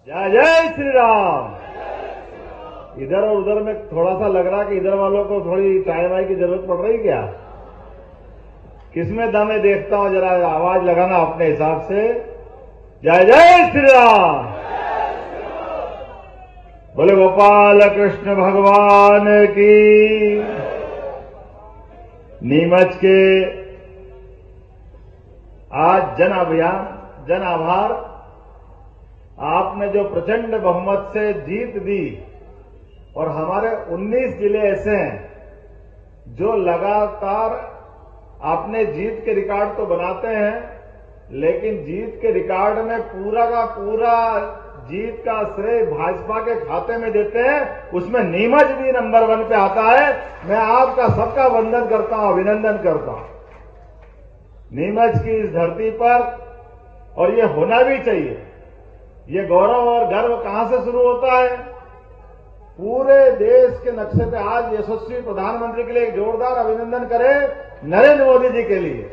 जय जय श्री राम। इधर और उधर में थोड़ा सा लग रहा कि इधर वालों को थोड़ी चाय वाय की जरूरत पड़ रही क्या? किसमें दम है देखता हूं, जरा आवाज लगाना अपने हिसाब से। जय जय श्री राम। बोले गोपाल कृष्ण भगवान की। नीमच के आज जन अभियान, जन आभार, आपने जो प्रचंड बहुमत से जीत दी और हमारे 19 जिले ऐसे हैं जो लगातार आपने जीत के रिकॉर्ड तो बनाते हैं, लेकिन जीत के रिकॉर्ड में पूरा का पूरा जीत का श्रेय भाजपा के खाते में देते हैं। उसमें नीमच भी नंबर 1 पे आता है। मैं आपका सबका वंदन करता हूं, अभिनंदन करता हूं। नीमच की इस धरती पर, और ये होना भी चाहिए, ये गौरव और गर्व कहां से शुरू होता है? पूरे देश के नक्शे पे आज यशस्वी प्रधानमंत्री के लिए एक जोरदार अभिनंदन करें नरेंद्र मोदी जी के लिए,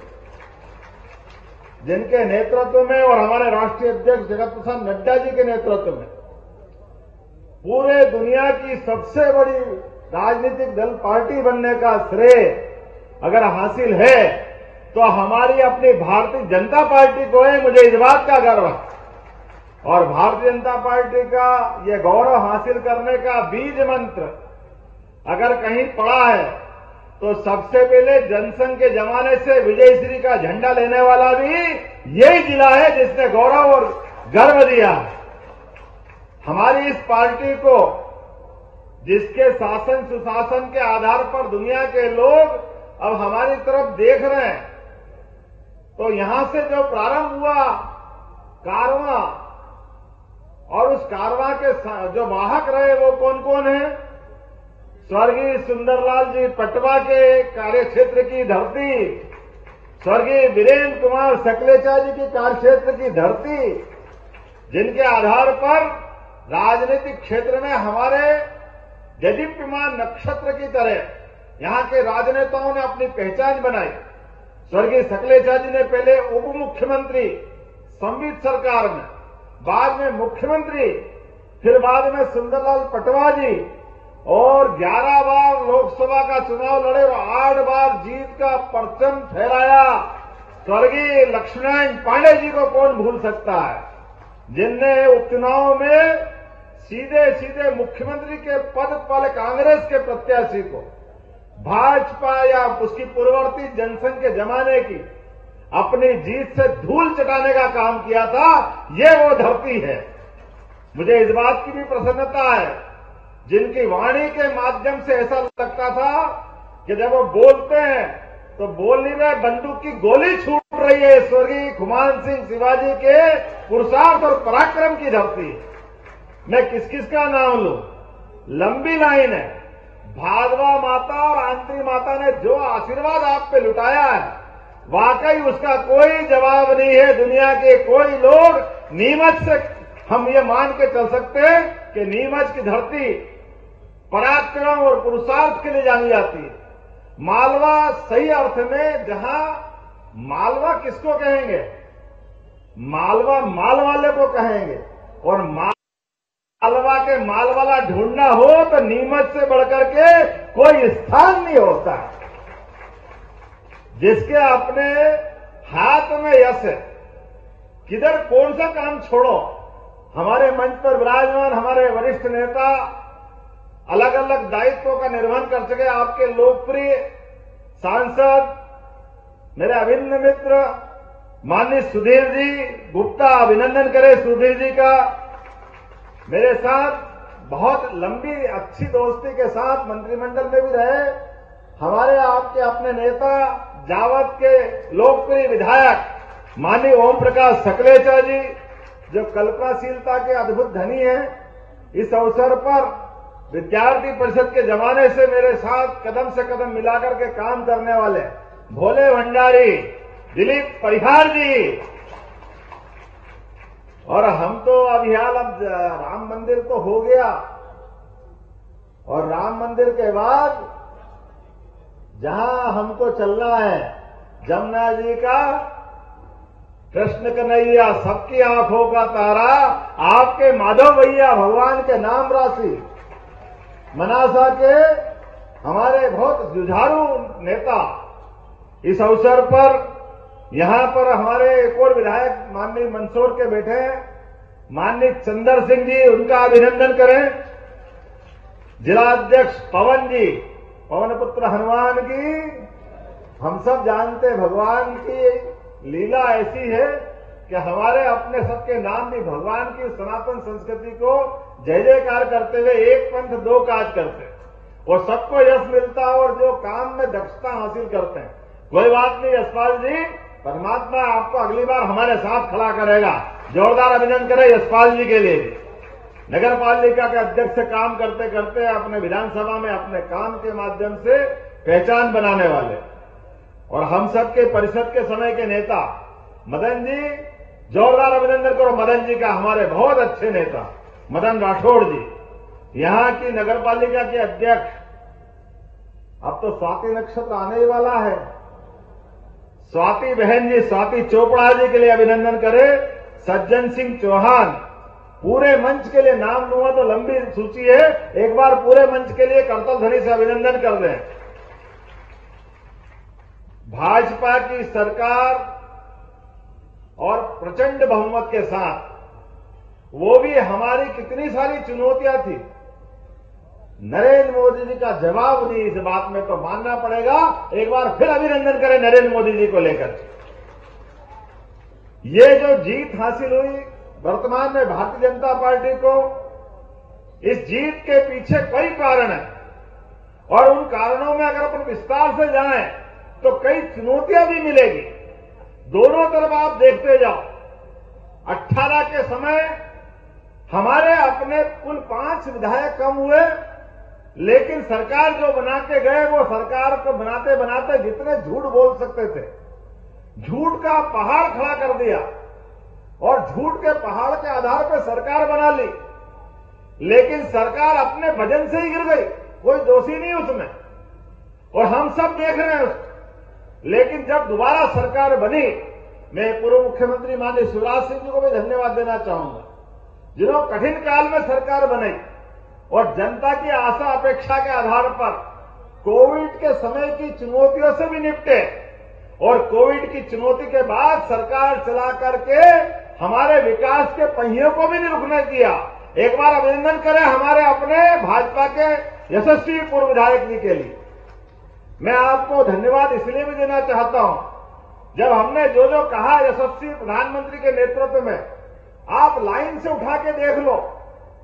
जिनके नेतृत्व में और हमारे राष्ट्रीय अध्यक्ष जगत प्रसाद नड्डा जी के नेतृत्व में पूरे दुनिया की सबसे बड़ी राजनीतिक दल पार्टी बनने का श्रेय अगर हासिल है तो हमारी अपनी भारतीय जनता पार्टी को है। मुझे इस बात का गर्व है। और भारतीय जनता पार्टी का ये गौरव हासिल करने का बीज मंत्र अगर कहीं पड़ा है तो सबसे पहले जनसंघ के जमाने से विजयश्री का झंडा लेने वाला भी यही जिला है जिसने गौरव और गर्व दिया। हमारी इस पार्टी को, जिसके शासन सुशासन के आधार पर दुनिया के लोग अब हमारी तरफ देख रहे हैं, तो यहां से जो प्रारंभ हुआ कारवां, और उस कारवां के जो वाहक रहे वो कौन कौन है? स्वर्गीय सुंदरलाल जी पटवा के कार्यक्षेत्र की धरती, स्वर्गीय वीरेंद्र कुमार सकलेचा जी की कार्यक्षेत्र की धरती, जिनके आधार पर राजनीतिक क्षेत्र में हमारे देदीप्यमान नक्षत्र की तरह यहां के राजनेताओं ने अपनी पहचान बनाई। स्वर्गीय सकलेचा जी ने पहले उप मुख्यमंत्री संवित सरकार में, बाद में मुख्यमंत्री, फिर बाद में सुंदरलाल पटवा जी, और 11 बार लोकसभा का चुनाव लड़े और 8 बार जीत का परचम फहराया। स्वर्गीय लक्ष्मण पांडे जी को कौन भूल सकता है, जिनने उपचुनाव में सीधे सीधे मुख्यमंत्री के पद वाले कांग्रेस के प्रत्याशी को भाजपा या उसकी पूर्ववर्ती जनसंघ के जमाने की अपनी जीत से धूल चटाने का काम किया था। ये वो धरती है। मुझे इस बात की भी प्रसन्नता है, जिनकी वाणी के माध्यम से ऐसा लगता था कि जब वो बोलते हैं तो बोल नहीं रहे, बंदूक की गोली छूट रही है। स्वर्गीय खुमान सिंह शिवाजी के पुरुषार्थ और पराक्रम की धरती। मैं किस किस का नाम लूं? लंबी लाइन है। भागवा माता और आंतरी माता ने जो आशीर्वाद आप पे लुटाया है, वाकई उसका कोई जवाब नहीं है। दुनिया के कोई लोग नीमच से, हम ये मान के चल सकते हैं कि नीमच की धरती पराक्रम और पुरुषार्थ के लिए जानी जाती है। मालवा सही अर्थ में, जहां मालवा किसको कहेंगे? मालवा माल वाले को कहेंगे, और मालवा के माल वाला ढूंढना हो तो नीमच से बढ़कर के कोई स्थान नहीं होता। जिसके अपने हाथ में यश है, किधर कौन सा काम छोड़ो। हमारे मंच पर विराजमान हमारे वरिष्ठ नेता अलग अलग दायित्वों का निर्वहन कर सके। आपके लोकप्रिय सांसद मेरे अभिन्न मित्र माननीय सुधीर जी गुप्ता, अभिनंदन करें सुधीर जी का। मेरे साथ बहुत लंबी अच्छी दोस्ती के साथ मंत्रिमंडल में भी रहे हमारे आपके अपने नेता जावत के लोकप्रिय विधायक माननीय ओम प्रकाश सकलेचा जी, जो कल्पनाशीलता के अद्भुत धनी हैं। इस अवसर पर विद्यार्थी परिषद के जमाने से मेरे साथ कदम से कदम मिलाकर के काम करने वाले भोले भंडारी, दिलीप परिहार जी, और हम तो अभियान, अब राम मंदिर तो हो गया, और राम मंदिर के बाद जहां हमको चलना है, जमुना जी का कृष्ण कन्हैया सबकी आंखों का तारा, आपके माधव भैया भगवान के नाम राशि, मनासा के हमारे बहुत जुझारू नेता। इस अवसर पर यहां पर हमारे एक और विधायक माननीय मंदसौर के बैठे हैं, माननीय चंदर सिंह जी, उनका अभिनंदन करें। जिला अध्यक्ष पवन जी, पवन पुत्र हनुमान की, हम सब जानते भगवान की लीला ऐसी है कि हमारे अपने सबके नाम भी भगवान की सनातन संस्कृति को जय जयकार करते हुए एक पंथ दो काज करते हैं और सबको यश मिलता है और जो काम में दक्षता हासिल करते हैं। कोई बात नहीं यशपाल जी, परमात्मा आपको अगली बार हमारे साथ खड़ा करेगा। जोरदार अभिनंदन करें यशपाल जी के लिए भी। नगर पालिका के अध्यक्ष से काम करते करते अपने विधानसभा में अपने काम के माध्यम से पहचान बनाने वाले और हम सबके परिषद के समय के नेता मदन जी, जोरदार अभिनंदन करो मदन जी का, हमारे बहुत अच्छे नेता मदन राठौड़ जी, यहां की नगर पालिका के अध्यक्ष। अब तो स्वाति नक्षत्र आने ही वाला है, स्वाति बहन जी, स्वाति चोपड़ा जी के लिए अभिनंदन करें। सज्जन सिंह चौहान, पूरे मंच के लिए नाम लूंगा तो लंबी सूची है, एक बार पूरे मंच के लिए करतल ध्वनि से अभिनंदन कर दें। भाजपा की सरकार और प्रचंड बहुमत के साथ, वो भी हमारी कितनी सारी चुनौतियां थी, नरेंद्र मोदी जी का जवाब दी। इस बात में तो मानना पड़ेगा, एक बार फिर अभिनंदन करें नरेंद्र मोदी जी को लेकर। ये जो जीत हासिल हुई वर्तमान में भारतीय जनता पार्टी को, इस जीत के पीछे कई कारण हैं और उन कारणों में अगर अपन विस्तार से जाएं तो कई चुनौतियां भी मिलेगी। दोनों तरफ आप देखते जाओ। 18 के समय हमारे अपने कुल 5 विधायक कम हुए, लेकिन सरकार जो बना के गए वो सरकार को बनाते बनाते जितने झूठ बोल सकते थे, झूठ का पहाड़ खड़ा कर दिया और झूठ के पहाड़ के आधार पर सरकार बना ली। लेकिन सरकार अपने वजन से ही गिर गई, कोई दोषी नहीं उसमें और हम सब देख रहे हैं उसको। लेकिन जब दोबारा सरकार बनी, मैं पूर्व मुख्यमंत्री माननीय शिवराज सिंह जी को भी धन्यवाद देना चाहूंगा, जिन्होंने कठिन काल में सरकार बनाई और जनता की आशा अपेक्षा के आधार पर कोविड के समय की चुनौतियों से भी निपटे और कोविड की चुनौती के बाद सरकार चला करके हमारे विकास के पहियों को भी नहीं रुकने दिया। एक बार अभिनंदन करें हमारे अपने भाजपा के यशस्वी पूर्व विधायक जी के लिए। मैं आपको धन्यवाद इसलिए भी देना चाहता हूं, जब हमने जो जो कहा यशस्वी प्रधानमंत्री के नेतृत्व में, आप लाइन से उठा के देख लो,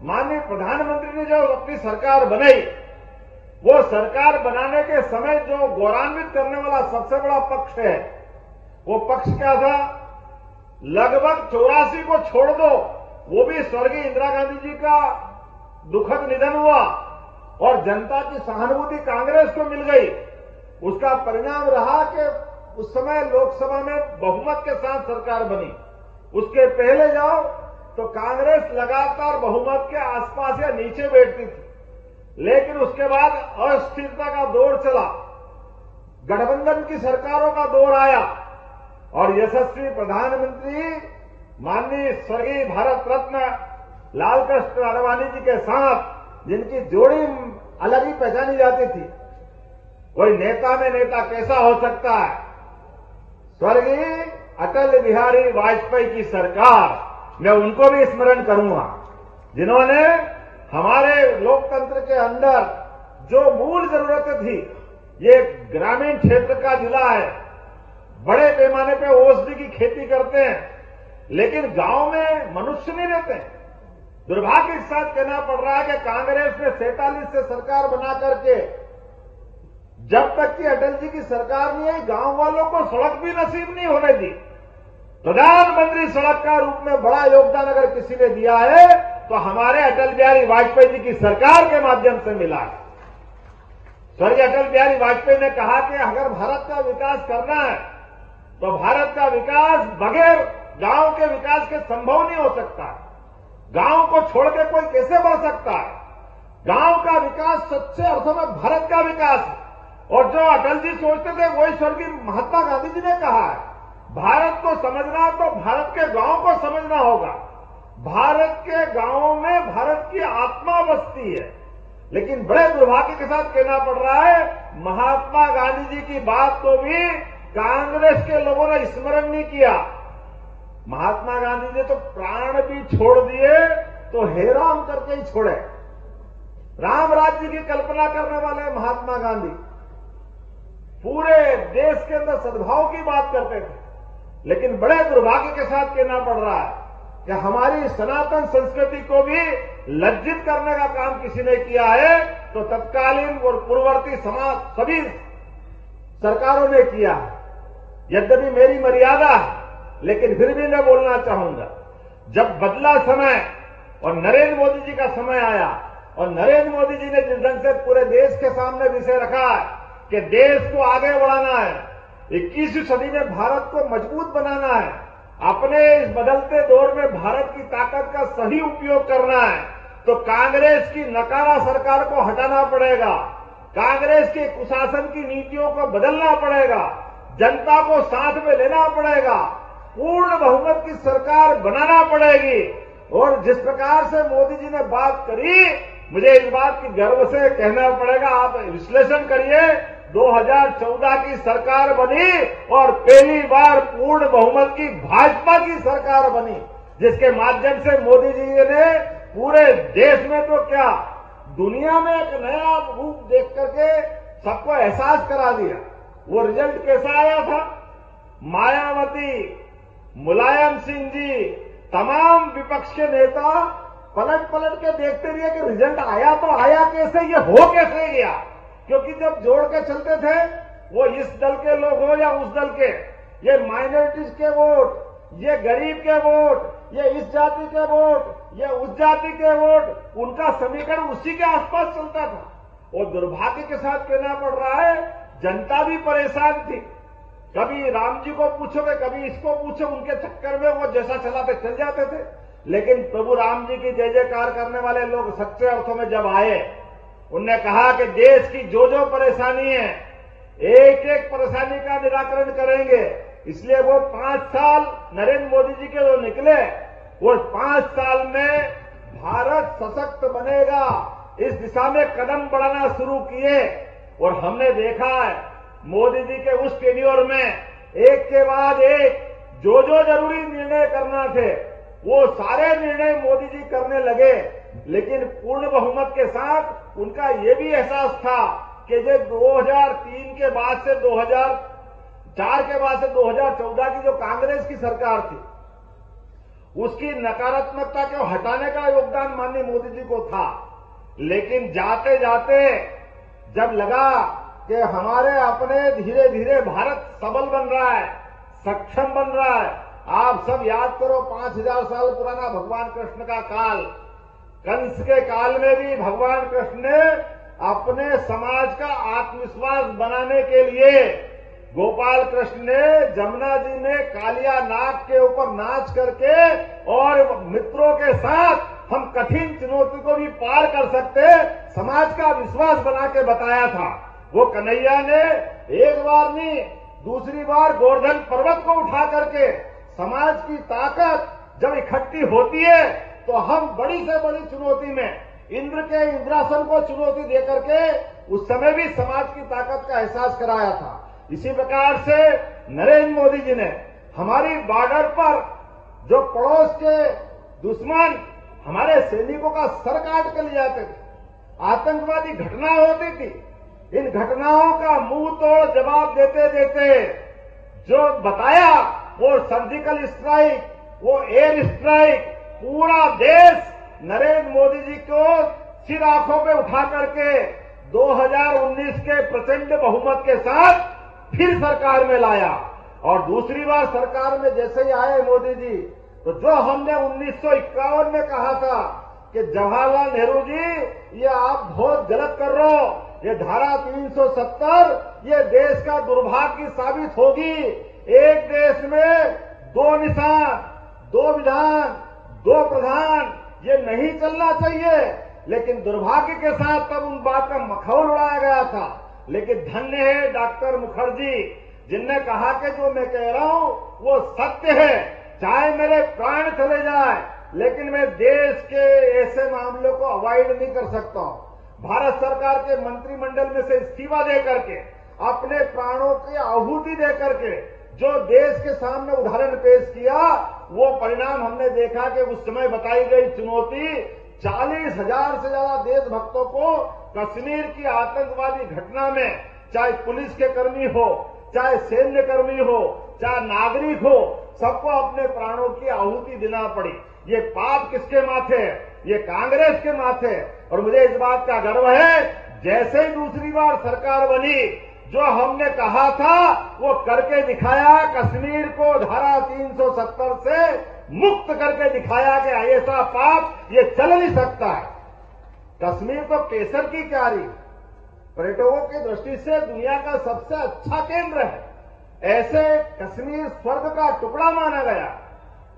माननीय प्रधानमंत्री ने जो अपनी सरकार बनाई, वो सरकार बनाने के समय जो गौरवान्वित करने वाला सबसे बड़ा पक्ष है, वो पक्ष क्या था? लगभग 84 को छोड़ दो, वो भी स्वर्गीय इंदिरा गांधी जी का दुखद निधन हुआ और जनता की सहानुभूति कांग्रेस को मिल गई। उसका परिणाम रहा कि उस समय लोकसभा में बहुमत के साथ सरकार बनी। उसके पहले जाओ तो कांग्रेस लगातार बहुमत के आसपास या नीचे बैठती थी, लेकिन उसके बाद अस्थिरता का दौर चला, गठबंधन की सरकारों का दौर आया और यशस्वी प्रधानमंत्री माननीय स्वर्गीय भारत रत्न लाल कृष्ण आडवाणी जी के साथ जिनकी जोड़ी अलग ही पहचानी जाती थी, कोई नेता में नेता कैसा हो सकता है? स्वर्गीय अटल बिहारी वाजपेयी की सरकार, मैं उनको भी स्मरण करूंगा, जिन्होंने हमारे लोकतंत्र के अंदर जो मूल जरूरतें थी, ये ग्रामीण क्षेत्र का जिला है, बड़े पैमाने पे औषधि की खेती करते हैं, लेकिन गांव में मनुष्य नहीं रहते। दुर्भाग्य के साथ कहना पड़ रहा है कि कांग्रेस ने 47 से सरकार बना करके जब तक कि अटल जी की सरकार नहीं आई, गांव वालों को सड़क भी नसीब नहीं होने दी। प्रधानमंत्री सड़क का रूप में बड़ा योगदान अगर किसी ने दिया है तो हमारे अटल बिहारी वाजपेयी जी की सरकार के माध्यम से मिला है। स्वर्गीय अटल बिहारी वाजपेयी ने कहा कि अगर भारत का विकास करना है तो भारत का विकास बगैर गांव के विकास के संभव नहीं हो सकता। गांव को छोड़ के कोई कैसे बढ़ सकता है? गांव का विकास सच्चे अर्थों में भारत का विकास है और जो अटल जी सोचते थे वही स्वर्गीय महात्मा गांधी जी ने कहा है, भारत को समझना तो भारत के गांव को समझना होगा। भारत के गांवों में भारत की आत्मा बसती है। लेकिन बड़े दुर्भाग्य के साथ कहना पड़ रहा है, महात्मा गांधी जी की बात तो भी कांग्रेस के लोगों ने स्मरण नहीं किया। महात्मा गांधी जी तो प्राण भी छोड़ दिए तो हे राम करके ही छोड़े। राम राज्य की कल्पना करने वाले महात्मा गांधी पूरे देश के अंदर सद्भाव की बात करते थे। लेकिन बड़े दुर्भाग्य के साथ कहना पड़ रहा है कि हमारी सनातन संस्कृति को भी लज्जित करने का काम किसी ने किया है, तो तत्कालीन और पूर्ववर्ती समाज सभी सरकारों ने किया है। यद्यपि मेरी मर्यादा है, लेकिन फिर भी मैं बोलना चाहूंगा, जब बदला समय और नरेंद्र मोदी जी का समय आया और नरेंद्र मोदी जी ने जिस ढंग से पूरे देश के सामने विषय रखा है कि देश को आगे बढ़ाना है, 21वीं सदी में भारत को मजबूत बनाना है, अपने इस बदलते दौर में भारत की ताकत का सही उपयोग करना है, तो कांग्रेस की नकारा सरकार को हटाना पड़ेगा, कांग्रेस के कुशासन की नीतियों को बदलना पड़ेगा, जनता को साथ में लेना पड़ेगा, पूर्ण बहुमत की सरकार बनाना पड़ेगी। और जिस प्रकार से मोदी जी ने बात करी, मुझे इस बात की गर्व से कहना पड़ेगा, आप विश्लेषण करिए, 2014 की सरकार बनी और पहली बार पूर्ण बहुमत की भाजपा की सरकार बनी, जिसके माध्यम से मोदी जी ने पूरे देश में तो क्या दुनिया में एक नया रूप देख करके सबको एहसास करा दिया। वो रिजल्ट कैसा आया था? मायावती, मुलायम सिंह जी, तमाम विपक्ष के नेता पलट पलट के देखते रहे कि रिजल्ट आया तो आया कैसे, ये हो कैसे गया। क्योंकि जब जोड़ के चलते थे, वो इस दल के लोग हो या उस दल के, ये माइनॉरिटीज के वोट, ये गरीब के वोट, ये इस जाति के वोट, ये उस जाति के वोट, उनका समीकरण उसी के आसपास चलता था। और दुर्भाग्य के साथ कहना पड़ रहा है, जनता भी परेशान थी। कभी राम जी को पूछोगे, कभी इसको पूछो, उनके चक्कर में वो जैसा चलाते चल जाते थे। लेकिन प्रभु राम जी की जय जयकार करने वाले लोग सच्चे अर्थों में जब आए, उनने कहा कि देश की जो जो परेशानी है, एक एक परेशानी का निराकरण करेंगे। इसलिए वो 5 साल नरेंद्र मोदी जी के जो निकले, वो 5 साल में भारत सशक्त बनेगा, इस दिशा में कदम बढ़ाना शुरू किए। और हमने देखा है मोदी जी के उस टेन्योर में एक के बाद एक जो जो जरूरी निर्णय करना थे, वो सारे निर्णय मोदी जी करने लगे। लेकिन पूर्ण बहुमत के साथ उनका ये भी एहसास था कि जो 2003 के बाद से 2004 के बाद से 2014 की जो कांग्रेस की सरकार थी, उसकी नकारात्मकता को हटाने का योगदान माननीय मोदी जी को था। लेकिन जाते जाते जब लगा कि हमारे अपने धीरे धीरे भारत सबल बन रहा है, सक्षम बन रहा है। आप सब याद करो 5000 साल पुराना भगवान कृष्ण का काल, कंस के काल में भी भगवान कृष्ण ने अपने समाज का आत्मविश्वास बनाने के लिए गोपाल कृष्ण ने जमुना जी में कालिया नाग के ऊपर नाच करके और मित्रों के साथ हम कठिन चुनौती को भी पार कर सकते, समाज का विश्वास बना के बताया था। वो कन्हैया ने एक बार नहीं, दूसरी बार गोवर्धन पर्वत को उठा करके समाज की ताकत जब इकट्ठी होती है तो हम बड़ी से बड़ी चुनौती में इंद्र के इंद्रासन को चुनौती देकर के उस समय भी समाज की ताकत का एहसास कराया था। इसी प्रकार से नरेंद्र मोदी जी ने हमारी बॉर्डर पर जो पड़ोस के दुश्मन हमारे सैनिकों का सर काट कर ले जाते थे, आतंकवादी घटना होती थी, इन घटनाओं का मुंह तोड़ जवाब देते देते जो बताया वो सर्जिकल स्ट्राइक, वो एयर स्ट्राइक, पूरा देश नरेंद्र मोदी जी को सिर आंखों पे उठा करके 2019 के प्रचंड बहुमत के साथ फिर सरकार में लाया। और दूसरी बार सरकार में जैसे ही आए मोदी जी, तो जो हमने 1951 में कहा था कि जवाहरलाल नेहरू जी ये आप बहुत गलत कर रहे हो, ये धारा 370 ये देश का दुर्भाग्य साबित होगी। एक देश में 2 निशान, 2 विधान, 2 प्रधान, ये नहीं चलना चाहिए। लेकिन दुर्भाग्य के साथ तब उन बात का मखौल उड़ाया गया था। लेकिन धन्य है डॉक्टर मुखर्जी, जिनने कहा कि जो मैं कह रहा हूं वो सत्य है, चाहे मेरे प्राण चले जाए, लेकिन मैं देश के ऐसे मामलों को अवॉइड नहीं कर सकता हूं। भारत सरकार के मंत्रिमंडल में से इस्तीफा देकर के, अपने प्राणों की आहुति देकर के जो देश के सामने उदाहरण पेश किया, वो परिणाम हमने देखा कि उस समय बताई गई चुनौती 40,000 से ज्यादा देशभक्तों को कश्मीर की आतंकवादी घटना में, चाहे पुलिस के कर्मी हो, चाहे सैन्य कर्मी हो, चाहे नागरिक हो, सबको अपने प्राणों की आहुति देना पड़ी। ये पाप किसके माथे है? ये कांग्रेस के माथे है। और मुझे इस बात का गर्व है, जैसे ही दूसरी बार सरकार बनी, जो हमने कहा था वो करके दिखाया। कश्मीर को धारा 370 से मुक्त करके दिखाया कि ऐसा पाप ये चल नहीं सकता है। कश्मीर तो केसर की क्यारी, पर्यटकों की दृष्टि से दुनिया का सबसे अच्छा केंद्र है। ऐसे कश्मीर स्वर्ग का टुकड़ा माना गया,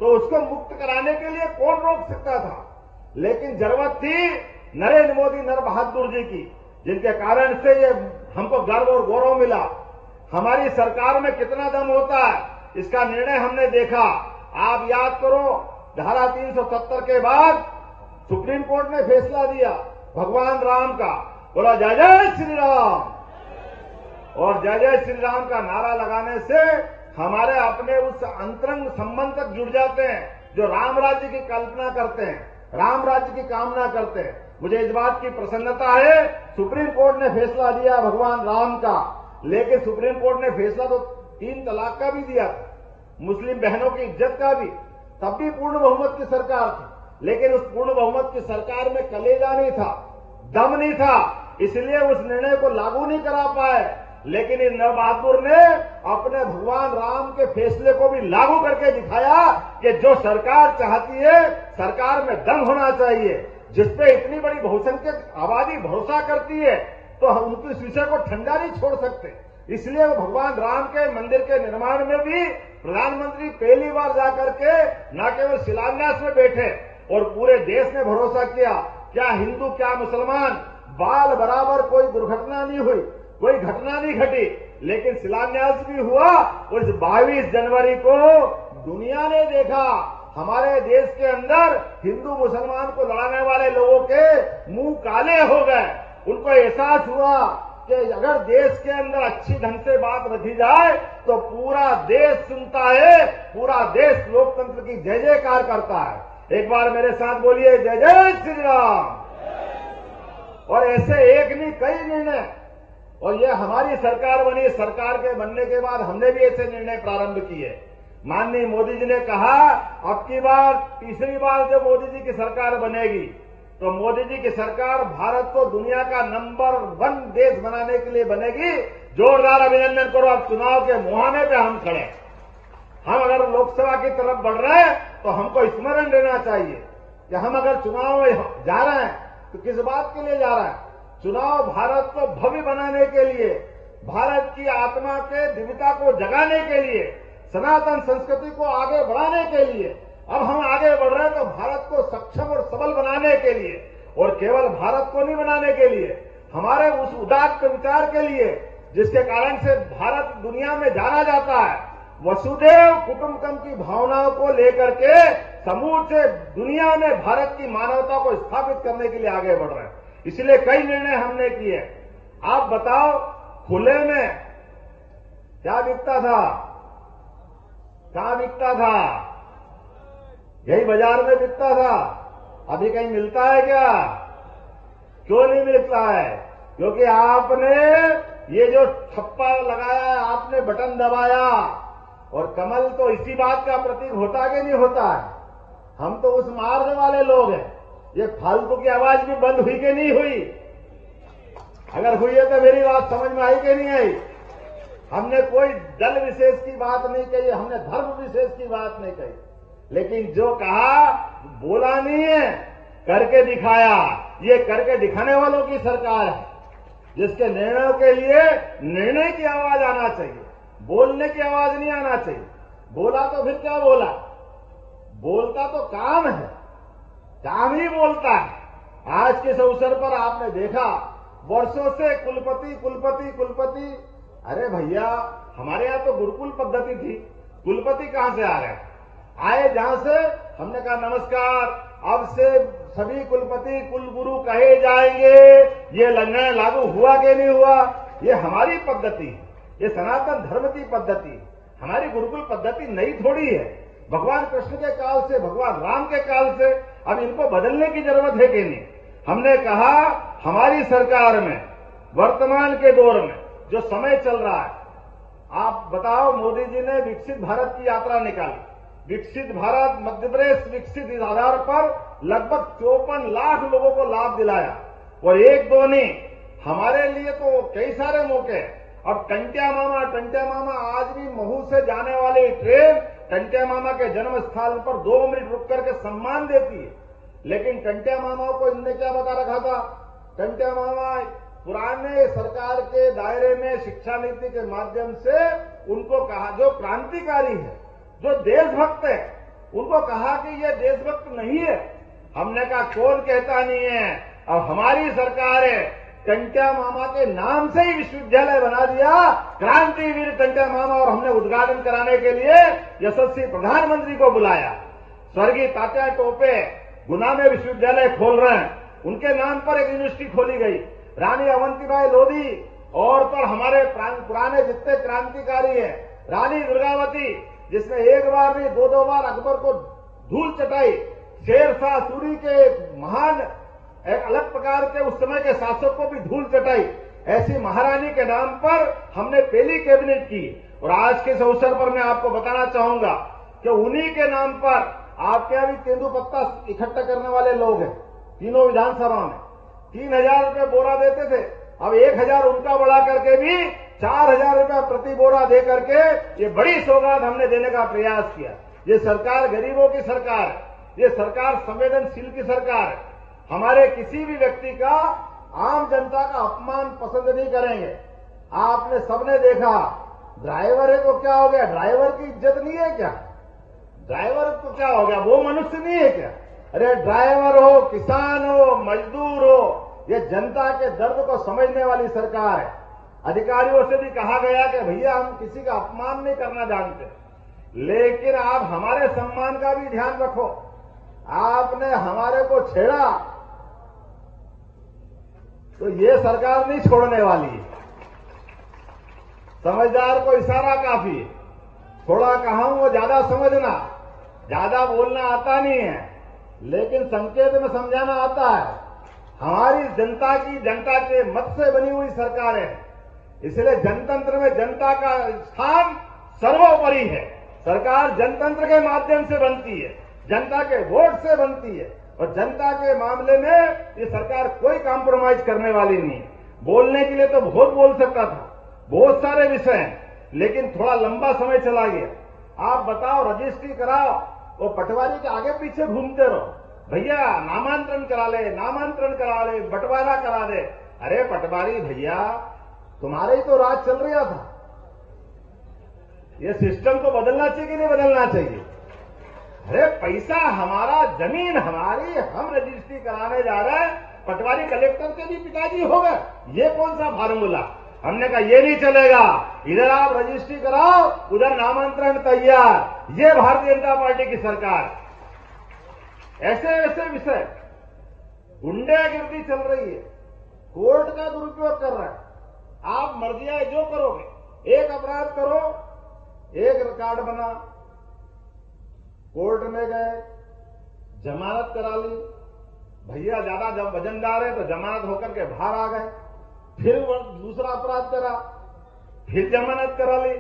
तो उसको मुक्त कराने के लिए कौन रोक सकता था? लेकिन जरूरत थी नरेंद्र मोदी नर बहादुर जी की, जिनके कारण से ये हमको गर्व और गौरव मिला। हमारी सरकार में कितना दम होता है, इसका निर्णय हमने देखा। आप याद करो, धारा 370 के बाद सुप्रीम कोर्ट ने फैसला दिया भगवान राम का, बोला जय जय श्री राम, और जय जय श्री राम का नारा लगाने से हमारे अपने उस अंतरंग संबंध तक जुड़ जाते हैं जो राम राज्य की कल्पना करते हैं, राम राज्य की कामना करते हैं। मुझे इस बात की प्रसन्नता है, सुप्रीम कोर्ट ने फैसला दिया भगवान राम का, लेकिन सुप्रीम कोर्ट ने फैसला तो 3 तलाक का भी दिया, मुस्लिम बहनों की इज्जत का भी। तब भी पूर्ण बहुमत की सरकार थी, लेकिन उस पूर्ण बहुमत की सरकार में कलेजा नहीं था, दम नहीं था, इसलिए उस निर्णय को लागू नहीं करा पाए। लेकिन इन नर बहादुर ने अपने भगवान राम के फैसले को भी लागू करके दिखाया कि जो सरकार चाहती है, सरकार में दम होना चाहिए। जिसपे इतनी बड़ी बहुसंख्यक आबादी भरोसा करती है, तो हम उनको इस विषय को ठंडा नहीं छोड़ सकते। इसलिए वो भगवान राम के मंदिर के निर्माण में भी प्रधानमंत्री पहली बार जाकर के न केवल शिलान्यास में बैठे और पूरे देश ने भरोसा किया, क्या हिंदू क्या मुसलमान, बाल बराबर कोई दुर्घटना नहीं हुई, कोई घटना नहीं घटी, लेकिन शिलान्यास भी हुआ। और इस 22 जनवरी को दुनिया ने देखा, हमारे देश के अंदर हिंदू मुसलमान को लड़ाने वाले लोगों के मुंह काले हो गए। उनको एहसास हुआ कि अगर देश के अंदर अच्छी ढंग से बात रखी जाए तो पूरा देश सुनता है, पूरा देश लोकतंत्र की जय जयकार करता है। एक बार मेरे साथ बोलिए जय जय श्री राम। और ऐसे एक नहीं कई निर्णय, और ये हमारी सरकार बनी, सरकार के बनने के बाद हमने भी ऐसे निर्णय प्रारंभ किए। माननीय मोदी जी ने कहा, अब की बार तीसरी बार जब मोदी जी की सरकार बनेगी तो मोदी जी की सरकार भारत को दुनिया का नंबर 1 देश बनाने के लिए बनेगी। जोरदार अभिनंदन करो। अब चुनाव के मुहाने पे हम खड़े, हम अगर लोकसभा की तरफ बढ़ रहे हैं तो हमको स्मरण रहना चाहिए कि हम अगर चुनाव में जा रहे हैं तो किस बात के लिए जा रहे हैं। चुनाव भारत को भव्य बनाने के लिए, भारत की आत्मा के दिव्यता को जगाने के लिए, सनातन संस्कृति को आगे बढ़ाने के लिए। अब हम आगे बढ़ रहे हैं तो भारत को सक्षम और सबल बनाने के लिए, और केवल भारत को नहीं बनाने के लिए, हमारे उस उदात्त विचार के लिए जिसके कारण से भारत दुनिया में जाना जाता है। वसुधैव कुटुंबकम की भावनाओं को लेकर के समूचे दुनिया में भारत की मानवता को स्थापित करने के लिए आगे बढ़ रहे हैं। इसलिए कई निर्णय हमने किए। आप बताओ, खुले में क्या बिकता था, कहां बिकता था? यही बाजार में बिकता था। अभी कहीं मिलता है क्या? क्यों नहीं मिलता है? क्योंकि आपने ये जो ठप्पा लगाया है, आपने बटन दबाया। और कमल तो इसी बात का प्रतीक होता है कि नहीं होता है? हम तो उस मार्ग वाले लोग हैं। ये फालतू की आवाज भी बंद हुई कि नहीं हुई? अगर हुई है तो मेरी बात समझ में आई कि नहीं आई? हमने कोई दल विशेष की बात नहीं कही, हमने धर्म विशेष की बात नहीं कही, लेकिन जो कहा बोला नहीं है, करके दिखाया। ये करके दिखाने वालों की सरकार है, जिसके निर्णयों के लिए निर्णय की आवाज आना चाहिए, बोलने की आवाज नहीं आना चाहिए। बोला तो फिर क्या बोला? बोलता तो काम है, काम ही बोलता है। आज के इस अवसर पर आपने देखा, वर्षों से कुलपति, अरे भैया हमारे यहाँ तो गुरुकुल पद्धति थी, कुलपति कहां से आ गए? आए जहां से, हमने कहा नमस्कार, अब से सभी कुलपति कुलगुरु कहे जाएंगे। ये निर्णय लागू हुआ कि नहीं हुआ? ये हमारी पद्धति है, ये सनातन धर्म की पद्धति है। हमारी गुरुकुल पद्धति नई थोड़ी है, भगवान कृष्ण के काल से, भगवान राम के काल से। अब इनको बदलने की जरूरत है कि नहीं? हमने कहा हमारी सरकार में वर्तमान के दौर में जो समय चल रहा है, आप बताओ, मोदी जी ने विकसित भारत की यात्रा निकाली। विकसित भारत, मध्य प्रदेश विकसित, इस आधार पर लगभग 54 लाख लोगों को लाभ दिलाया। और एक दो नहीं, हमारे लिए तो कई सारे मौके हैं। अब टंट्या मामा आज भी महू से जाने वाली ट्रेन टंट्या मामा के जन्म स्थल पर 2 मिनट रुक करके सम्मान देती है। लेकिन टंट्या मामा को इनने क्या बता रखा था? टंट्या मामा पुराने सरकार के दायरे में शिक्षा नीति के माध्यम से उनको कहा, जो क्रांतिकारी है, जो देशभक्त है, उनको कहा कि ये देशभक्त नहीं है। हमने कहा कौन कहता नहीं है? अब हमारी सरकार है, टंट्या मामा के नाम से ही विश्वविद्यालय बना दिया, क्रांतिवीर टंट्या मामा। और हमने उद्घाटन कराने के लिए यशस्वी प्रधानमंत्री को बुलाया। स्वर्गीय तात्या टोपे गुना में विश्वविद्यालय खोल रहे हैं, उनके नाम पर एक यूनिवर्सिटी खोली गई। रानी अवंतीबाई लोधी और पर हमारे पुराने जितने क्रांतिकारी हैं, रानी दुर्गावती जिसने एक बार नहीं 2-2 बार अकबर को धूल चटाई, शेरशाह सूरी के महान एक अलग प्रकार के उस समय के शासक को भी धूल चटाई, ऐसी महारानी के नाम पर हमने पहली कैबिनेट की। और आज के इस अवसर पर मैं आपको बताना चाहूंगा कि उन्हीं के नाम पर आपके यहां भी तेंदुपत्ता इकट्ठा करने वाले लोग हैं। तीनों विधानसभा में 3000 रुपये बोरा देते थे, अब 1000 उनका बढ़ा करके भी 4000 रुपया प्रति बोरा दे करके ये बड़ी सौगात हमने देने का प्रयास किया। ये सरकार गरीबों की सरकार है, ये सरकार संवेदनशील की सरकार है। हमारे किसी भी व्यक्ति का, आम जनता का अपमान पसंद नहीं करेंगे। आपने सबने देखा, ड्राइवर है तो क्या हो गया? ड्राइवर की इज्जत नहीं है क्या? ड्राइवर तो क्या हो गया? वो मनुष्य नहीं है क्या? अरे ड्राइवर हो, किसान हो, मजदूर हो, ये जनता के दर्द को समझने वाली सरकार है। अधिकारियों से भी कहा गया कि भैया हम किसी का अपमान नहीं करना जानते, लेकिन आप हमारे सम्मान का भी ध्यान रखो। आपने हमारे को छेड़ा तो ये सरकार नहीं छोड़ने वाली है। समझदार को इशारा काफी है। थोड़ा कहूं वो ज्यादा समझना, ज्यादा बोलना आता नहीं है, लेकिन संकेत में समझाना आता है। हमारी जनता की, जनता के मत से बनी हुई सरकार है, इसलिए जनतंत्र में जनता का स्थान सर्वोपरि है। सरकार जनतंत्र के माध्यम से बनती है, जनता के वोट से बनती है, और जनता के मामले में ये सरकार कोई कॉम्प्रोमाइज करने वाली नहीं है। बोलने के लिए तो बहुत बोल सकता था, बहुत सारे विषय हैं, लेकिन थोड़ा लंबा समय चला गया। आप बताओ, रजिस्ट्री कराओ, वो पटवारी के आगे पीछे घूमते रहो, भैया नामांतरण करा ले, नामांतरण करा ले, बंटवारा करा दे। अरे पटवारी भैया, तुम्हारे ही तो राज चल रहा था। ये सिस्टम को बदलना चाहिए कि नहीं बदलना चाहिए? अरे पैसा हमारा, जमीन हमारी, हम रजिस्ट्री कराने जा रहे हैं, पटवारी कलेक्टर के भी पिताजी हो गए। ये कौन सा फार्मूला? हमने कहा ये नहीं चलेगा, इधर आप रजिस्ट्री कराओ, उधर नामांतरण तैयार। ये भारतीय जनता पार्टी की सरकार। ऐसे ऐसे विषय, गुंडागिर्दी चल रही है, कोर्ट का दुरुपयोग कर रहा है। आप मर्जियां जो करोगे, एक अपराध करो, एक रिकॉर्ड बना, कोर्ट में गए, जमानत करा ली, भैया ज्यादा जब वजनदार है तो जमानत होकर के बाहर आ गए, फिर दूसरा अपराध करा, फिर जमानत करा ली,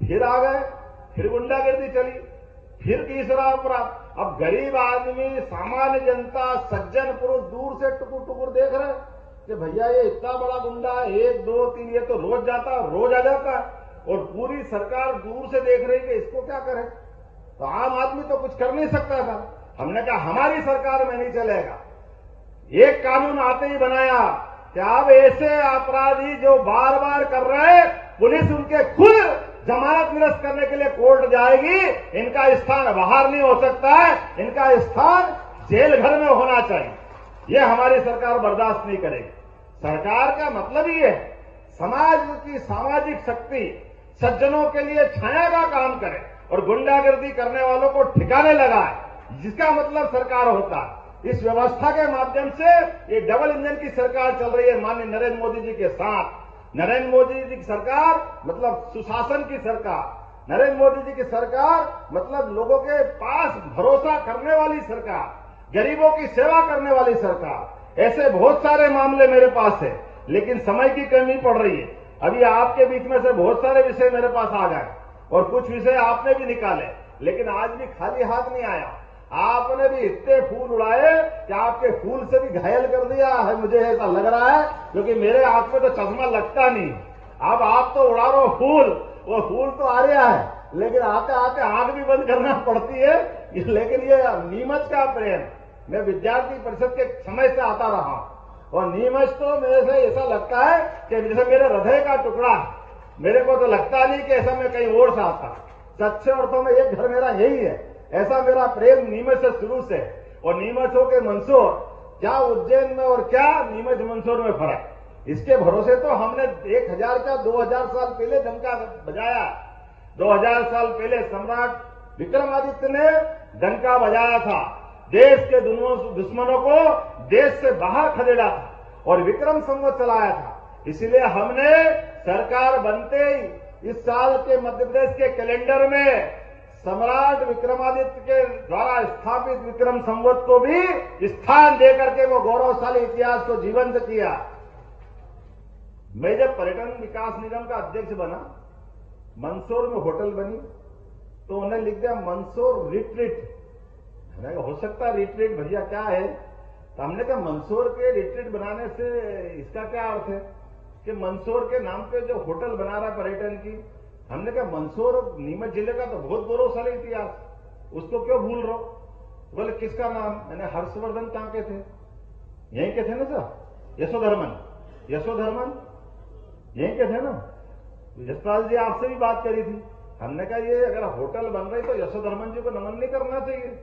फिर आ गए, फिर गुंडागिर्दी चली, फिर तीसरा अपराध। अब गरीब आदमी, सामान्य जनता, सज्जन पुरुष दूर से टुकुर टुकुर देख रहे कि भैया ये इतना बड़ा गुंडा है, 1, 2, 3, ये तो रोज जाता है, रोज आ जाता है, और पूरी सरकार दूर से देख रही कि इसको क्या करे। तो आम आदमी तो कुछ कर नहीं सकता था। हमने कहा हमारी सरकार में नहीं चलेगा। एक कानून आते ही बनाया कि अब ऐसे अपराधी जो बार बार कर रहे हैं, पुलिस उनके खुद जमानत निरस्त करने के लिए कोर्ट जाएगी। इनका स्थान बाहर नहीं हो सकता है, इनका स्थान जेल घर में होना चाहिए। यह हमारी सरकार बर्दाश्त नहीं करेगी। सरकार का मतलब ही है समाज की सामाजिक शक्ति, सज्जनों के लिए छाया का काम करे और गुंडागर्दी करने वालों को ठिकाने लगाए, जिसका मतलब सरकार होता है। इस व्यवस्था के माध्यम से ये डबल इंजन की सरकार चल रही है माननीय नरेंद्र मोदी जी के साथ। नरेंद्र मोदी जी की सरकार मतलब सुशासन की सरकार, नरेंद्र मोदी जी की सरकार मतलब लोगों के पास भरोसा करने वाली सरकार, गरीबों की सेवा करने वाली सरकार। ऐसे बहुत सारे मामले मेरे पास है, लेकिन समय की कमी पड़ रही है। अभी आपके बीच में से बहुत सारे विषय मेरे पास आ गए और कुछ विषय आपने भी निकाले, लेकिन आज भी खाली हाथ नहीं आया। आपने भी इतने फूल उड़ाए कि आपके फूल से भी घायल कर दिया है, मुझे ऐसा लग रहा है, क्योंकि मेरे आंख में तो चश्मा लगता नहीं। अब आप तो उड़ा रहे हो फूल, वो फूल तो आ रहा है, लेकिन आते आते आंख भी बंद करना पड़ती है। लेकिन ये नीमच का प्रेम, मैं विद्यार्थी परिषद के समय से आता रहा हूं और नीमच तो मेरे से ऐसा लगता है कि जैसे मेरे हृदय का टुकड़ा। मेरे को तो लगता नहीं कि ऐसा मैं कहीं और से आता। सच्चे अर्थों में एक घर मेरा यही है। ऐसा मेरा प्रेम नीमच से शुरू से। और नीमच हो के मंदसौर, क्या उज्जैन में और क्या नीमच मंदसौर में फर्क। इसके भरोसे तो हमने 1000 का 2000 साल पहले डंका बजाया। 2000 साल पहले सम्राट विक्रमादित्य ने डंका बजाया था, देश के दुश्मनों को देश से बाहर खदेड़ा था और विक्रम संवत चलाया था। इसलिए हमने सरकार बनते ही इस साल के मध्य प्रदेश के कैलेंडर में सम्राट विक्रमादित्य के द्वारा स्थापित विक्रम संवत को भी स्थान देकर के वो गौरवशाली इतिहास को जीवंत किया। मैं जब पर्यटन विकास निगम का अध्यक्ष बना, मंदसौर में होटल बनी तो उन्हें लिख दिया मंदसौर रिट्रीट। मैंने कहा हो सकता है रिट्रीट भैया क्या है, तो हमने कहा मंदसौर के रिट्रीट बनाने से इसका क्या अर्थ है कि मंदसौर के नाम पे जो होटल बना रहा है पर्यटन की। हमने कहा मंदसौर नीमच जिले का तो बहुत गौरवशाली इतिहास, उसको क्यों भूल रहे हो। बोले किसका नाम, मैंने हर्षवर्धन कहां के थे, यहीं के थे ना सर, यशोधर्मन यहीं के थे ना। यशपाल जी आपसे भी बात करी थी, हमने कहा ये अगर होटल बन रही तो यशोधर्मन जी को नमन नहीं करना चाहिए।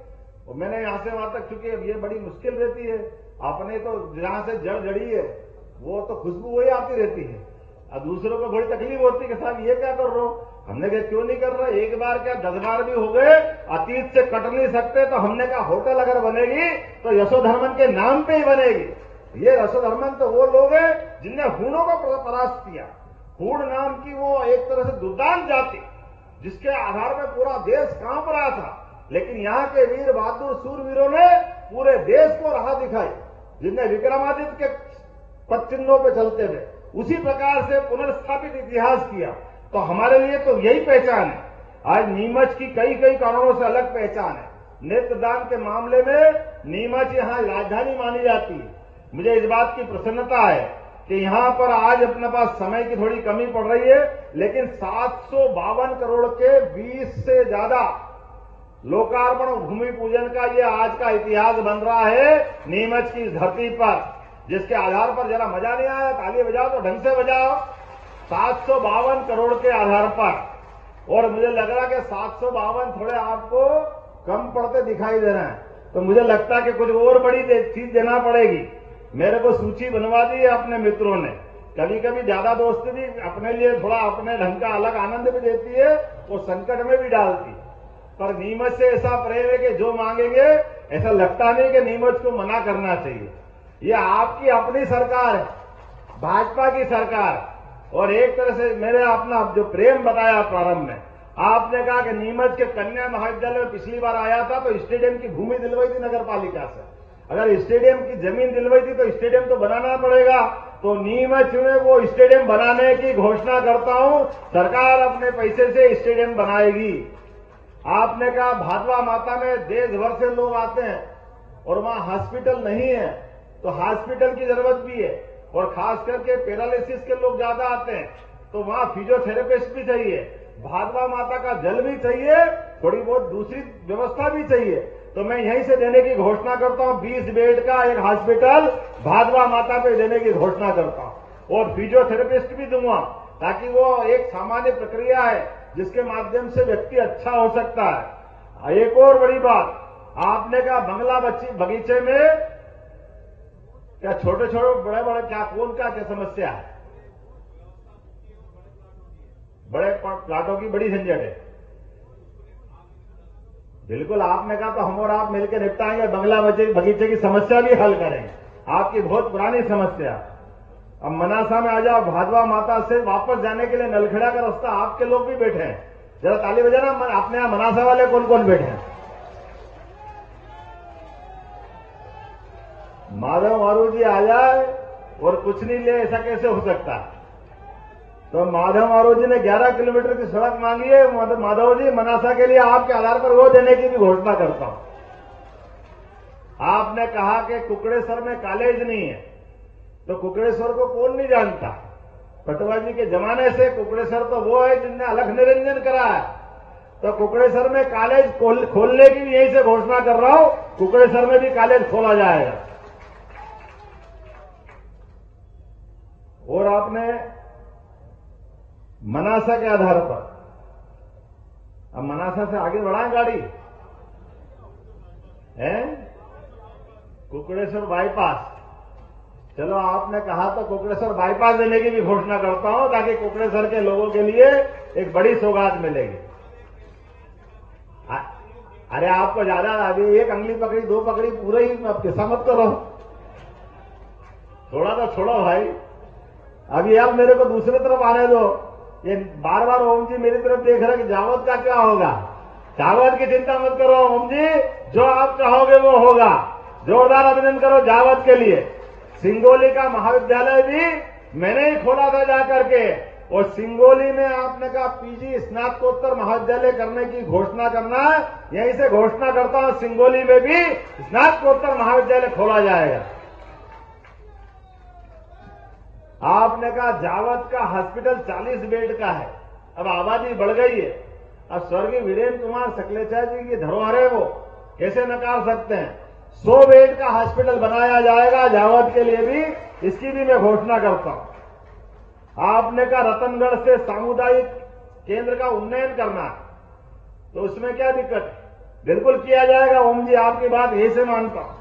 और मैंने यहां से वहां तक, चूंकि अब ये बड़ी मुश्किल रहती है, आपने तो जहां से जड़ जड़ी है वो तो खुशबू वही आती रहती है, और दूसरों को बड़ी तकलीफ होती है कि साहब ये क्या कर रहे हो। हमने कहा क्यों नहीं कर रहा, एक बार क्या 10 बार भी हो गए, अतीत से कट नहीं सकते। तो हमने कहा होटल अगर बनेगी तो यशोधर्मन के नाम पे ही बनेगी। ये यशोधर्मन तो वो लोग हैं जिनने हूणों को परास्त किया। हूण नाम की वो एक तरह से दुर्दांत जाति, जिसके आधार पर पूरा देश कांप रहा था, लेकिन यहाँ के वीर बहादुर सूरवीरों ने पूरे देश को राह दिखाई, जिनने विक्रमादित्य के पद चिन्हों पर चलते हुए उसी प्रकार से पुनर्स्थापित इतिहास किया। तो हमारे लिए तो यही पहचान है। आज नीमच की कई कारणों से अलग पहचान है। नेत्रदान के मामले में नीमच यहाँ राजधानी मानी जाती है। मुझे इस बात की प्रसन्नता है कि यहाँ पर आज अपने पास समय की थोड़ी कमी पड़ रही है, लेकिन 752 करोड़ के 20 से ज्यादा लोकार्पण भूमि पूजन का ये आज का इतिहास बन रहा है नीमच की धरती पर, जिसके आधार पर जरा मजा नहीं आया, ताली बजाओ तो ढंग से बजाओ। 752 करोड़ के आधार पर, और मुझे लग रहा है कि 752 थोड़े आपको कम पड़ते दिखाई दे रहे हैं, तो मुझे लगता है कि कुछ और बड़ी चीज देना पड़ेगी। मेरे को सूची बनवा दी है अपने मित्रों ने। कभी कभी ज्यादा दोस्ती भी अपने लिए थोड़ा अपने ढंग का अलग आनंद भी देती है और संकट में भी डालती, पर नीमच से ऐसा प्रेम है कि जो मांगेंगे ऐसा लगता नहीं कि नीमच को मना करना चाहिए। ये आपकी अपनी सरकार है, भाजपा की सरकार। और एक तरह से मेरे अपना जो प्रेम बताया प्रारंभ में, आपने कहा कि नीमच के कन्या महाविद्यालय में पिछली बार आया था तो स्टेडियम की भूमि दिलवाई थी नगर पालिका से। अगर स्टेडियम की जमीन दिलवाई थी तो स्टेडियम तो बनाना पड़ेगा। तो नीमच में वो स्टेडियम बनाने की घोषणा करता हूं, सरकार अपने पैसे से स्टेडियम बनाएगी। आपने कहा भादवा माता में देश भर से लोग आते हैं और वहां हॉस्पिटल नहीं है, तो हॉस्पिटल की जरूरत भी है, और खास करके पैरालिसिस के लोग ज्यादा आते हैं, तो वहां फिजियोथेरेपिस्ट भी चाहिए, भादवा माता का जल भी चाहिए, थोड़ी बहुत दूसरी व्यवस्था भी चाहिए। तो मैं यहीं से देने की घोषणा करता हूं, 20 बेड का एक हॉस्पिटल भादवा माता पे देने की घोषणा करता हूं, और फिजियोथेरेपिस्ट भी दूंगा, ताकि वो एक सामान्य प्रक्रिया है जिसके माध्यम से व्यक्ति अच्छा हो सकता है। एक और बड़ी बात, आपने कहा बंगला बगीचे में क्या छोटे बड़े क्या कौन क्या समस्या है। बड़े प्लाटों की बड़ी झंझट है। बिल्कुल, आपने कहा तो हम और आप मिलकर निपटाएंगे, बंगला बगीचे की समस्या भी हल करेंगे, आपकी बहुत पुरानी समस्या। अब मनासा में आ जाओ, भादवा माता से वापस जाने के लिए नलखेड़ा का रास्ता, आपके लोग भी बैठे हैं, जरा ताली बजाना। अपने यहां मनासा वाले कौन कौन बैठे हैं? माधव मारू जी आ जाए और कुछ नहीं ले, ऐसा कैसे हो सकता? तो माधव मारू जी ने 11 किलोमीटर की सड़क मांगी है। माधव जी, मनासा के लिए आपके आधार पर वो देने की भी घोषणा करता हूं। आपने कहा कि कुकड़ेश्वर में कॉलेज नहीं है, तो कुकड़ेश्वर को कौन नहीं जानता? पटवा जी के जमाने से कुकड़ेश्वर तो वो है जिनने अलख निरंजन करा है। तो कुकड़ेश्वर में कॉलेज खोलने की भी यहीं से घोषणा कर रहा हूं, कुकड़ेश्वर में भी कॉलेज खोला जाएगा। और आपने मनासा के आधार पर, अब मनासा से आगे बढ़ाएं गाड़ी है, कुकड़ेश्वर बाईपास। चलो, आपने कहा तो कुकड़ेश्वर बाईपास देने की भी घोषणा करता हूं, ताकि कुकड़ेश्वर के लोगों के लिए एक बड़ी सौगात मिलेगी। अरे आपको ज्यादा, अभी एक अंगली पकड़ी, 2 पकड़ी, पूरे ही अब किस्सा मत करो, थोड़ा तो छोड़ो भाई। अभी आप मेरे को दूसरी तरफ आने दो। ये बार बार ओम जी मेरी तरफ देख रहे कि जावद का क्या होगा। जावद की चिंता मत करो ओम जी, जो आप चाहोगे वो होगा। जोरदार अभिनंदन करो जावद के लिए। सिंगोली का महाविद्यालय भी मैंने ही खोला था जाकर के, और सिंगोली में आपने कहा पीजी स्नातकोत्तर महाविद्यालय करने की घोषणा करना है, यहीं से घोषणा करता हूं, सिंगोली में भी स्नातकोत्तर महाविद्यालय खोला जाएगा। आपने कहा जावद का हॉस्पिटल 40 बेड का है, अब आबादी बढ़ गई है। अब स्वर्गीय वीरेंद्र कुमार सकलेचा जी की धरोहर है, वो कैसे नकार सकते हैं? 100 बेड का हॉस्पिटल बनाया जाएगा जावद के लिए भी, इसकी भी मैं घोषणा करता हूं। आपने कहा रतनगढ़ से सामुदायिक केंद्र का उन्नयन करना है, तो उसमें क्या दिक्कत है? बिल्कुल किया जाएगा ओम जी, आपकी बात यही से मानता हूं।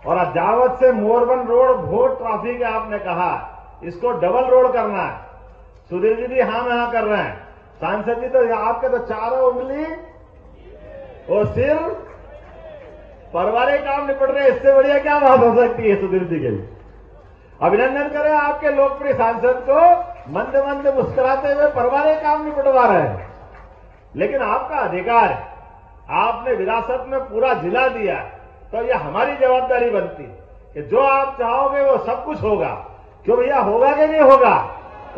और जावद से मोरबन रोड बहुत ट्रैफिक है, आपने कहा इसको डबल रोड करना है। सुधीर जी भी हाँ में हाँ कर रहे हैं। सांसद जी तो आपके तो चारों उंगली और सिर पारिवारिक काम निपट रहे, इससे बढ़िया क्या बात हो सकती है सुधीर जी के लिए? अभिनंदन करें आपके लोकप्रिय सांसद को, मंद मंद मुस्कुराते हुए पारिवारिक काम निपटवा रहे हैं। लेकिन आपका अधिकार है, आपने विरासत में पूरा जिला दिया, तो यह हमारी जवाबदारी बनती है कि जो आप चाहोगे वो सब कुछ होगा। क्यों भैया, होगा कि नहीं होगा?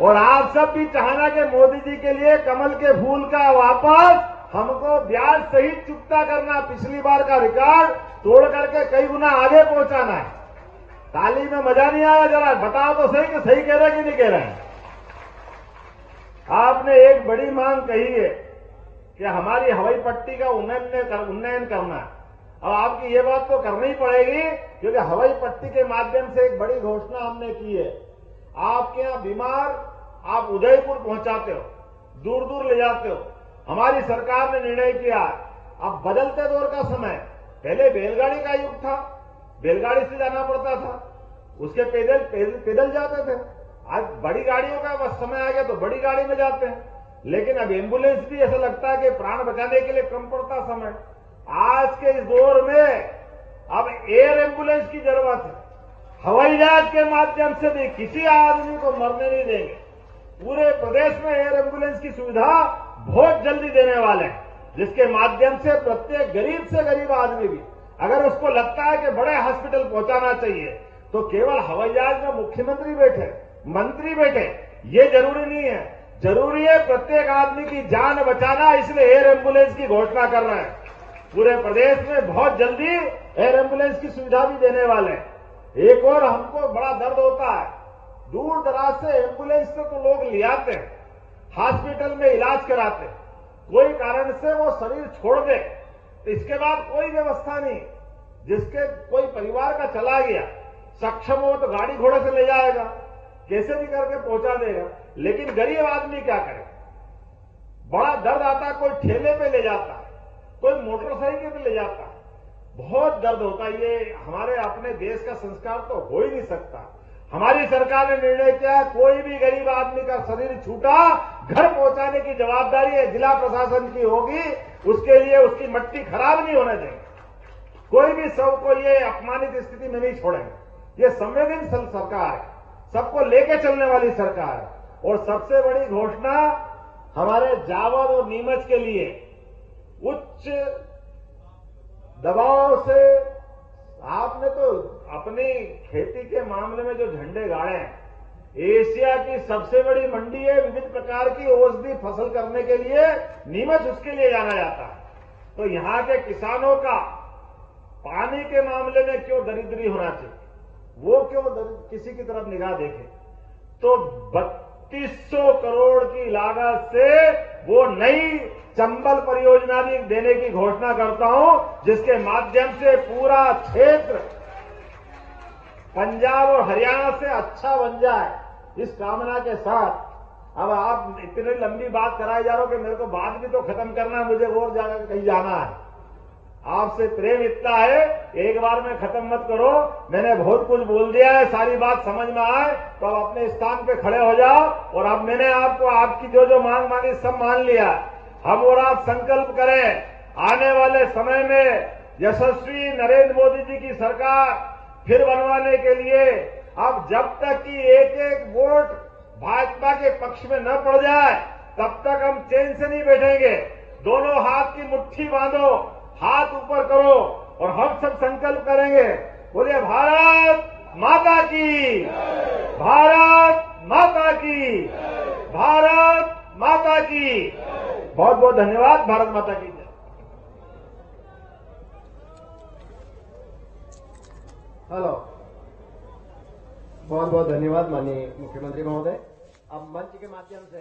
और आप सब भी चाहना कि मोदी जी के लिए कमल के फूल का वापस हमको ब्याज सहित चुकता करना, पिछली बार का रिकॉर्ड तोड़ करके कई गुना आगे पहुंचाना है। ताली में मजा नहीं आया, जरा बताओ तो सही कि सही कह रहे हैं कि नहीं कह रहे हैं? आपने एक बड़ी मांग कही है कि हमारी हवाई पट्टी का उन्नयन करना है। अब आपकी ये बात तो करनी पड़ेगी, क्योंकि हवाई पट्टी के माध्यम से एक बड़ी घोषणा हमने की है। आपके यहां बीमार आप उदयपुर पहुंचाते हो, दूर दूर ले जाते हो। हमारी सरकार ने निर्णय किया, अब बदलते दौर का समय, पहले बैलगाड़ी का युग था, बैलगाड़ी से जाना पड़ता था, उसके पैदल जाते थे। आज बड़ी गाड़ियों का बस समय आ गया तो बड़ी गाड़ी में जाते हैं। लेकिन अब एम्बुलेंस भी ऐसा लगता है कि प्राण बचाने के लिए कम पड़ता समय। आज के इस दौर में अब एयर एम्बुलेंस की जरूरत है। हवाई जहाज के माध्यम से भी किसी आदमी को मरने नहीं देंगे। पूरे प्रदेश में एयर एम्बुलेंस की सुविधा बहुत जल्दी देने वाले हैं, जिसके माध्यम से प्रत्येक गरीब से गरीब आदमी भी अगर उसको लगता है कि बड़े हॉस्पिटल पहुंचाना चाहिए, तो केवल हवाई जहाज में मुख्यमंत्री बैठे, मंत्री बैठे, ये जरूरी नहीं है। जरूरी है प्रत्येक आदमी की जान बचाना, इसलिए एयर एम्बुलेंस की घोषणा कर रहे हैं। पूरे प्रदेश में बहुत जल्दी एयर एम्बुलेंस की सुविधा भी देने वाले हैं। एक और हमको बड़ा दर्द होता है, दूर दराज से एम्बुलेंस से तो लोग ले आते हैं, हॉस्पिटल में इलाज कराते, कोई कारण से वो शरीर छोड़ दे तो इसके बाद कोई व्यवस्था नहीं। जिसके कोई परिवार का चला गया, सक्षम हो तो गाड़ी घोड़े से ले जाएगा, कैसे भी करके पहुंचा देगा। लेकिन गरीब आदमी क्या करे? बड़ा दर्द आता है, कोई ठेले पे ले जाता है, कोई मोटरसाइकिल पे ले जाता है, बहुत दर्द होता है। ये हमारे अपने देश का संस्कार तो हो ही नहीं सकता। हमारी सरकार ने निर्णय किया, कोई भी गरीब आदमी का शरीर छूटा, घर पहुंचाने की जवाबदारी जिला प्रशासन की होगी। उसके लिए उसकी मट्टी खराब नहीं होने देंगे। कोई भी शव को ये अपमानित स्थिति में नहीं छोड़ेंगे। ये संवेदनशील सरकार है, सबको लेके चलने वाली सरकार है। और सबसे बड़ी घोषणा हमारे जावर और नीमच के लिए उच्च दबाव से आपने तो अपनी खेती के मामले में जो झंडे गाड़े हैं, एशिया की सबसे बड़ी मंडी है, विविध प्रकार की औषधि फसल करने के लिए नीमच उसके लिए जाना जाता है। तो यहां के किसानों का पानी के मामले में क्यों दरिद्री होना चाहिए, वो क्यों किसी की तरफ निगाह देखे। तो 3200 करोड़ की लागत से वो नई चंबल परियोजना भी देने की घोषणा करता हूं, जिसके माध्यम से पूरा क्षेत्र पंजाब और हरियाणा से अच्छा बन जाए। इस कामना के साथ अब आप इतनी लंबी बात कराए जा रहे हो कि मेरे को बात भी तो खत्म करना है, मुझे और जाकर कहीं जाना है। आपसे प्रेम इतना है, एक बार में खत्म मत करो। मैंने बहुत कुछ बोल दिया है, सारी बात समझ में आए तो आप अपने स्थान पे खड़े हो जाओ। और अब मैंने आपको आपकी जो जो मांग मांगी सब मान लिया। हम और आप संकल्प करें, आने वाले समय में यशस्वी नरेंद्र मोदी जी की सरकार फिर बनवाने के लिए अब जब तक कि एक एक वोट भाजपा के पक्ष में न पड़ जाए तब तक हम चैन से नहीं बैठेंगे। दोनों हाथ की मुट्ठी बांधो, हाथ ऊपर करो और हम सब संकल्प करेंगे। बोलिए भारत माता की, भारत माता की, भारत माता की। बहुत बहुत धन्यवाद। भारत माता की जय। हेलो, बहुत बहुत धन्यवाद माननीय मुख्यमंत्री महोदय। अब मंच के माध्यम से